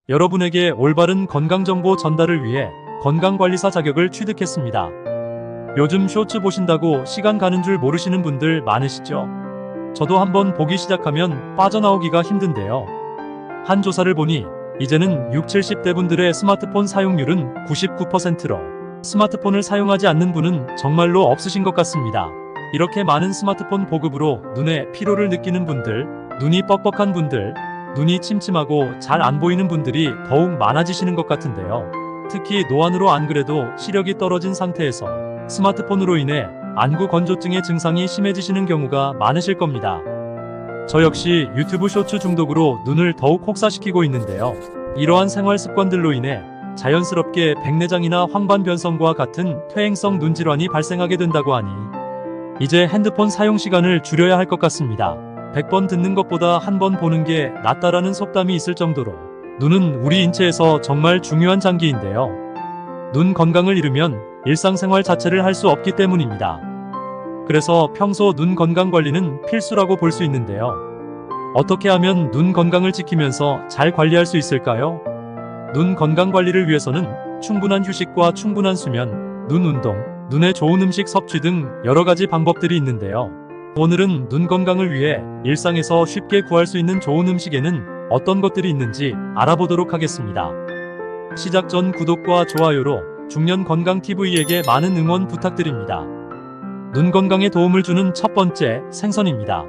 여러분에게 올바른 건강정보 전달을 위해 건강관리사 자격을 취득했습니다. 요즘 쇼츠 보신다고 시간 가는 줄 모르시는 분들 많으시죠? 저도 한번 보기 시작하면 빠져나오기가 힘든데요. 한 조사를 보니 이제는 60, 70대 분들의 스마트폰 사용률은 99%로 스마트폰을 사용하지 않는 분은 정말로 없으신 것 같습니다. 이렇게 많은 스마트폰 보급으로 눈에 피로를 느끼는 분들, 눈이 뻑뻑한 분들, 눈이 침침하고 잘 안 보이는 분들이 더욱 많아지시는 것 같은데요. 특히 노안으로 안 그래도 시력이 떨어진 상태에서 스마트폰으로 인해 안구 건조증의 증상이 심해지시는 경우가 많으실 겁니다. 저 역시 유튜브 쇼츠 중독으로 눈을 더욱 혹사시키고 있는데요. 이러한 생활 습관들로 인해 자연스럽게 백내장이나 황반변성과 같은 퇴행성 눈질환이 발생하게 된다고 하니 이제 핸드폰 사용 시간을 줄여야 할 것 같습니다. 100번 듣는 것보다 한 번 보는 게 낫다라는 속담이 있을 정도로 눈은 우리 인체에서 정말 중요한 장기인데요. 눈 건강을 잃으면 일상생활 자체를 할 수 없기 때문입니다. 그래서 평소 눈 건강 관리는 필수라고 볼 수 있는데요. 어떻게 하면 눈 건강을 지키면서 잘 관리할 수 있을까요? 눈 건강 관리를 위해서는 충분한 휴식과 충분한 수면, 눈 운동, 눈에 좋은 음식 섭취 등 여러 가지 방법들이 있는데요. 오늘은 눈 건강을 위해 일상에서 쉽게 구할 수 있는 좋은 음식에는 어떤 것들이 있는지 알아보도록 하겠습니다. 시작 전 구독과 좋아요로 중년 건강 TV에게 많은 응원 부탁드립니다. 눈 건강에 도움을 주는 첫 번째, 생선입니다.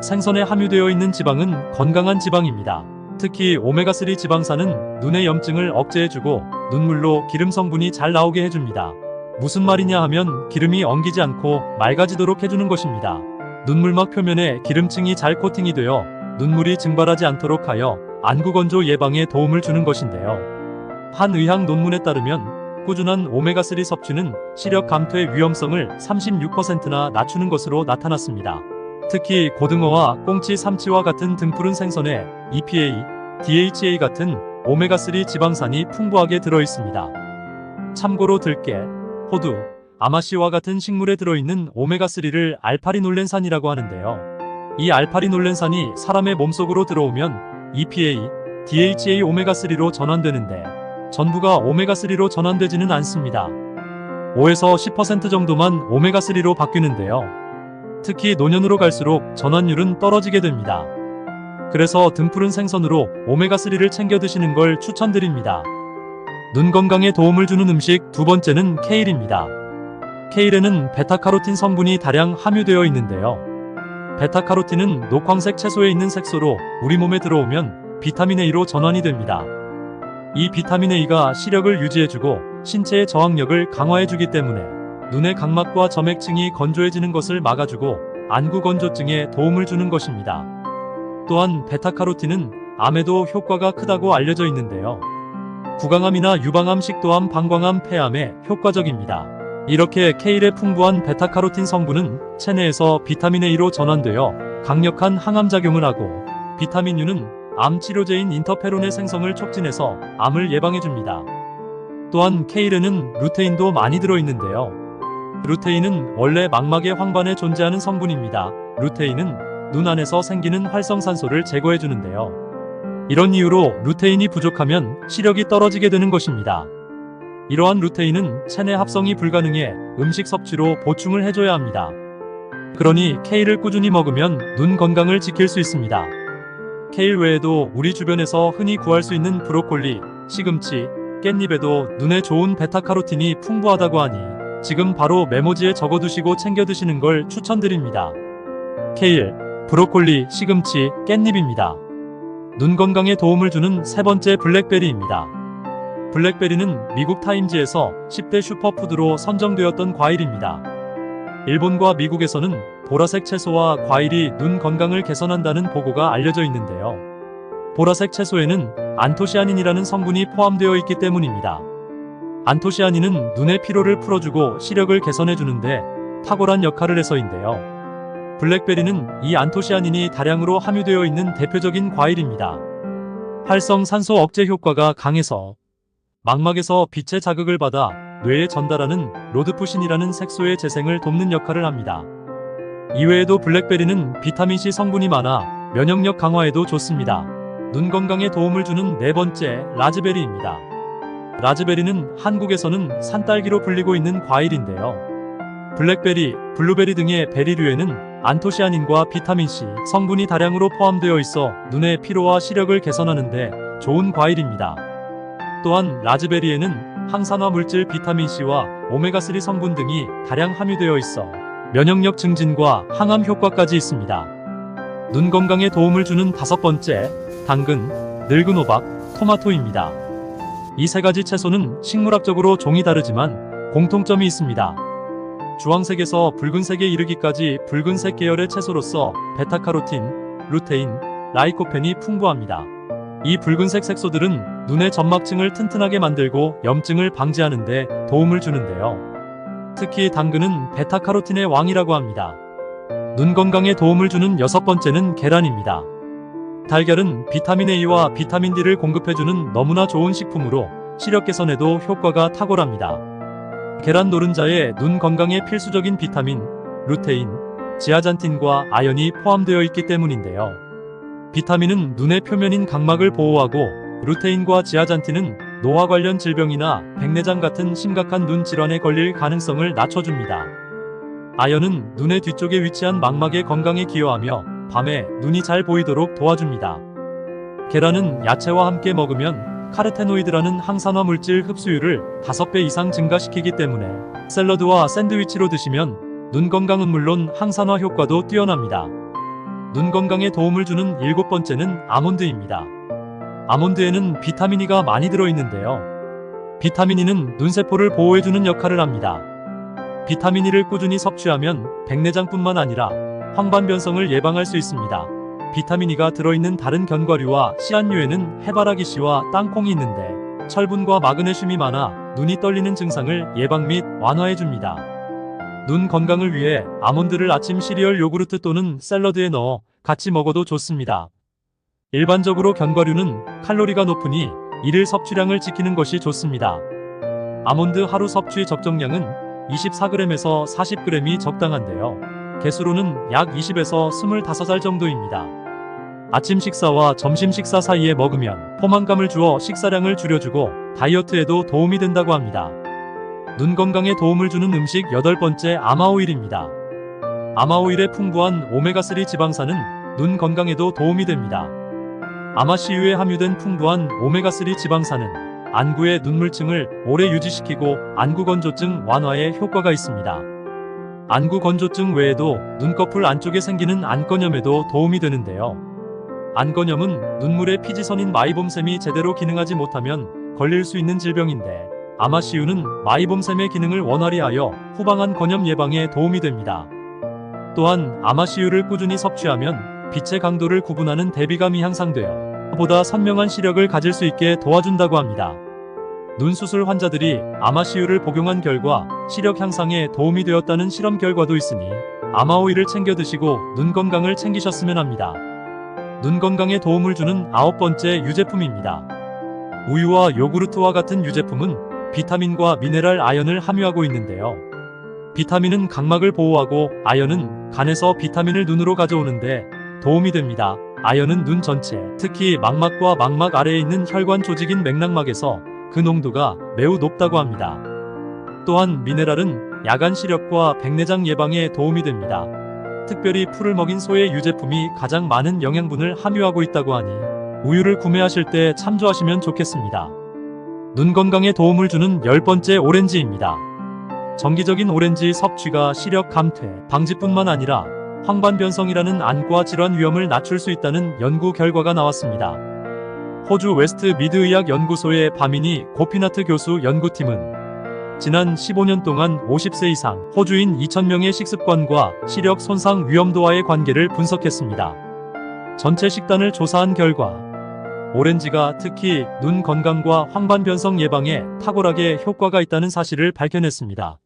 생선에 함유되어 있는 지방은 건강한 지방입니다. 특히 오메가3 지방산은 눈의 염증을 억제해주고 눈물로 기름 성분이 잘 나오게 해줍니다. 무슨 말이냐 하면 기름이 엉기지 않고 맑아지도록 해주는 것입니다. 눈물막 표면에 기름층이 잘 코팅이 되어 눈물이 증발하지 않도록 하여 안구 건조 예방에 도움을 주는 것인데요. 한 의학 논문에 따르면 꾸준한 오메가3 섭취는 시력 감퇴 위험성을 36%나 낮추는 것으로 나타났습니다. 특히 고등어와 꽁치, 삼치와 같은 등푸른 생선에 EPA, DHA 같은 오메가3 지방산이 풍부하게 들어있습니다. 참고로 들깨, 호두, 아마씨와 같은 식물에 들어있는 오메가3를 알파리놀렌산이라고 하는데요. 이 알파리놀렌산이 사람의 몸속으로 들어오면 EPA, DHA 오메가3로 전환되는데 전부가 오메가3로 전환되지는 않습니다. 5에서 10% 정도만 오메가3로 바뀌는데요. 특히 노년으로 갈수록 전환율은 떨어지게 됩니다. 그래서 등푸른 생선으로 오메가3를 챙겨 드시는 걸 추천드립니다. 눈 건강에 도움을 주는 음식 두 번째는 케일입니다. 케일에는 베타카로틴 성분이 다량 함유되어 있는데요. 베타카로틴은 녹황색 채소에 있는 색소로 우리 몸에 들어오면 비타민 A로 전환이 됩니다. 이 비타민 A가 시력을 유지해주고 신체의 저항력을 강화해주기 때문에 눈의 각막과 점액층이 건조해지는 것을 막아주고 안구 건조증에 도움을 주는 것입니다. 또한 베타카로틴은 암에도 효과가 크다고 알려져 있는데요. 구강암이나 유방암, 식도암, 방광암, 폐암에 효과적입니다. 이렇게 케일의 풍부한 베타카로틴 성분은 체내에서 비타민 A로 전환되어 강력한 항암작용을 하고 비타민 U는 암 치료제인 인터페론의 생성을 촉진해서 암을 예방해줍니다. 또한 케일에는 루테인도 많이 들어있는데요. 루테인은 원래 망막의 황반에 존재하는 성분입니다. 루테인은 눈 안에서 생기는 활성산소를 제거해주는데요. 이런 이유로 루테인이 부족하면 시력이 떨어지게 되는 것입니다. 이러한 루테인은 체내 합성이 불가능해 음식 섭취로 보충을 해줘야 합니다. 그러니 케일을 꾸준히 먹으면 눈 건강을 지킬 수 있습니다. 케일 외에도 우리 주변에서 흔히 구할 수 있는 브로콜리, 시금치, 깻잎에도 눈에 좋은 베타카로틴이 풍부하다고 하니 지금 바로 메모지에 적어두시고 챙겨 드시는 걸 추천드립니다. 케일, 브로콜리, 시금치, 깻잎입니다. 눈 건강에 도움을 주는 세 번째, 블랙베리입니다. 블랙베리는 미국 타임즈에서 10대 슈퍼푸드로 선정되었던 과일입니다. 일본과 미국에서는 보라색 채소와 과일이 눈 건강을 개선한다는 보고가 알려져 있는데요. 보라색 채소에는 안토시아닌이라는 성분이 포함되어 있기 때문입니다. 안토시아닌은 눈의 피로를 풀어주고 시력을 개선해주는데 탁월한 역할을 해서인데요. 블랙베리는 이 안토시아닌이 다량으로 함유되어 있는 대표적인 과일입니다. 활성산소 억제 효과가 강해서 망막에서 빛의 자극을 받아 뇌에 전달하는 로드푸신이라는 색소의 재생을 돕는 역할을 합니다. 이외에도 블랙베리는 비타민C 성분이 많아 면역력 강화에도 좋습니다. 눈 건강에 도움을 주는 네 번째, 라즈베리입니다. 라즈베리는 한국에서는 산딸기로 불리고 있는 과일인데요. 블랙베리, 블루베리 등의 베리류에는 안토시아닌과 비타민C 성분이 다량으로 포함되어 있어 눈의 피로와 시력을 개선하는 데 좋은 과일입니다. 또한 라즈베리에는 항산화 물질 비타민C와 오메가3 성분 등이 다량 함유되어 있어 면역력 증진과 항암 효과까지 있습니다. 눈 건강에 도움을 주는 다섯 번째, 당근, 늙은 호박, 토마토입니다. 이 세 가지 채소는 식물학적으로 종이 다르지만 공통점이 있습니다. 주황색에서 붉은색에 이르기까지 붉은색 계열의 채소로서 베타카로틴, 루테인, 라이코펜이 풍부합니다. 이 붉은색 색소들은 눈의 점막층을 튼튼하게 만들고 염증을 방지하는 데 도움을 주는데요. 특히 당근은 베타카로틴의 왕이라고 합니다. 눈 건강에 도움을 주는 여섯 번째는 계란입니다. 달걀은 비타민 A와 비타민 D를 공급해주는 너무나 좋은 식품으로 시력 개선에도 효과가 탁월합니다. 계란 노른자에 눈 건강에 필수적인 비타민, 루테인, 지아잔틴과 아연이 포함되어 있기 때문인데요. 비타민은 눈의 표면인 각막을 보호하고 루테인과 지아잔틴은 노화 관련 질병이나 백내장 같은 심각한 눈 질환에 걸릴 가능성을 낮춰줍니다. 아연은 눈의 뒤쪽에 위치한 망막의 건강에 기여하며 밤에 눈이 잘 보이도록 도와줍니다. 계란은 야채와 함께 먹으면 카르테노이드라는 항산화 물질 흡수율을 5배 이상 증가시키기 때문에 샐러드와 샌드위치로 드시면 눈 건강은 물론 항산화 효과도 뛰어납니다. 눈 건강에 도움을 주는 일곱 번째는 아몬드입니다. 아몬드에는 비타민 E가 많이 들어있는데요. 비타민 E는 눈세포를 보호해주는 역할을 합니다. 비타민 E를 꾸준히 섭취하면 백내장뿐만 아니라 황반변성을 예방할 수 있습니다. 비타민 E가 들어있는 다른 견과류와 씨앗류에는 해바라기 씨와 땅콩이 있는데 철분과 마그네슘이 많아 눈이 떨리는 증상을 예방 및 완화해줍니다. 눈 건강을 위해 아몬드를 아침 시리얼 요구르트 또는 샐러드에 넣어 같이 먹어도 좋습니다. 일반적으로 견과류는 칼로리가 높으니 이를 섭취량을 지키는 것이 좋습니다. 아몬드 하루 섭취 적정량은 24g에서 40g이 적당한데요. 개수로는 약 20에서 25알 정도입니다. 아침 식사와 점심 식사 사이에 먹으면 포만감을 주어 식사량을 줄여주고 다이어트에도 도움이 된다고 합니다. 눈 건강에 도움을 주는 음식 여덟 번째, 아마오일입니다. 아마오일의 풍부한 오메가3 지방산은 눈 건강에도 도움이 됩니다. 아마씨유에 함유된 풍부한 오메가3 지방산은 안구의 눈물층을 오래 유지시키고 안구 건조증 완화에 효과가 있습니다. 안구 건조증 외에도 눈꺼풀 안쪽에 생기는 안건염에도 도움이 되는데요. 안건염은 눈물의 피지선인 마이봄샘이 제대로 기능하지 못하면 걸릴 수 있는 질병인데 아마씨유는 마이봄샘의 기능을 원활히 하여 후방안 건염 예방에 도움이 됩니다. 또한 아마씨유를 꾸준히 섭취하면 빛의 강도를 구분하는 대비감이 향상되어 보다 선명한 시력을 가질 수 있게 도와준다고 합니다. 눈 수술 환자들이 아마씨유를 복용한 결과 시력 향상에 도움이 되었다는 실험 결과도 있으니 아마오일을 챙겨 드시고 눈 건강을 챙기셨으면 합니다. 눈 건강에 도움을 주는 아홉 번째, 유제품입니다. 우유와 요구르트와 같은 유제품은 비타민과 미네랄 아연을 함유하고 있는데요. 비타민은 각막을 보호하고 아연은 간에서 비타민을 눈으로 가져오는데 도움이 됩니다. 아연은 눈 전체, 특히 망막과 망막 아래에 있는 혈관 조직인 맥락막에서 그 농도가 매우 높다고 합니다. 또한 미네랄은 야간 시력과 백내장 예방에 도움이 됩니다. 특별히 풀을 먹인 소의 유제품이 가장 많은 영양분을 함유하고 있다고 하니 우유를 구매하실 때 참조하시면 좋겠습니다. 눈 건강에 도움을 주는 열 번째, 오렌지입니다. 정기적인 오렌지 섭취가 시력 감퇴 방지뿐만 아니라 황반변성이라는 안과 질환 위험을 낮출 수 있다는 연구 결과가 나왔습니다. 호주 웨스트 미드 의학 연구소의 바미니 고피나트 교수 연구팀은 지난 15년 동안 50세 이상 호주인 2,000명의 식습관과 시력 손상 위험도와의 관계를 분석했습니다. 전체 식단을 조사한 결과 오렌지가 특히 눈 건강과 황반변성 예방에 탁월하게 효과가 있다는 사실을 밝혀냈습니다.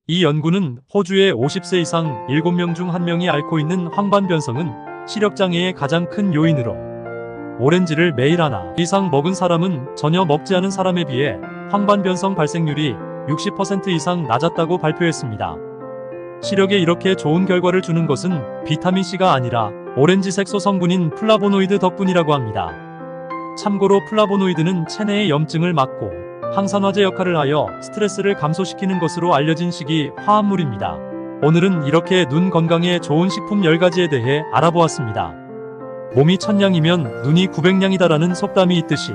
이 연구는 호주의 50세 이상 7명 중 1명이 앓고 있는 황반변성은 시력장애의 가장 큰 요인으로 오렌지를 매일 하나 이상 먹은 사람은 전혀 먹지 않은 사람에 비해 황반변성 발생률이 60% 이상 낮았다고 발표했습니다. 시력에 이렇게 좋은 결과를 주는 것은 비타민C가 아니라 오렌지 색소 성분인 플라보노이드 덕분이라고 합니다. 참고로 플라보노이드는 체내의 염증을 막고 항산화제 역할을 하여 스트레스를 감소시키는 것으로 알려진 식이 화합물입니다. 오늘은 이렇게 눈 건강에 좋은 식품 10가지에 대해 알아보았습니다. 몸이 1000냥이면 눈이 900냥이다라는 속담이 있듯이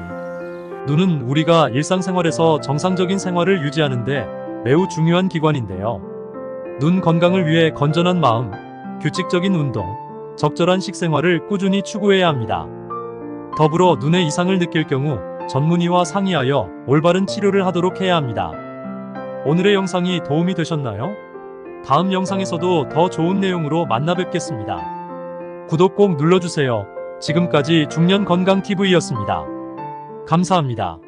눈은 우리가 일상생활에서 정상적인 생활을 유지하는데 매우 중요한 기관인데요. 눈 건강을 위해 건전한 마음, 규칙적인 운동, 적절한 식생활을 꾸준히 추구해야 합니다. 더불어 눈에 이상을 느낄 경우 전문의와 상의하여 올바른 치료를 하도록 해야 합니다. 오늘의 영상이 도움이 되셨나요? 다음 영상에서도 더 좋은 내용으로 만나 뵙겠습니다. 구독 꼭 눌러주세요. 지금까지 중년건강TV였습니다. 감사합니다.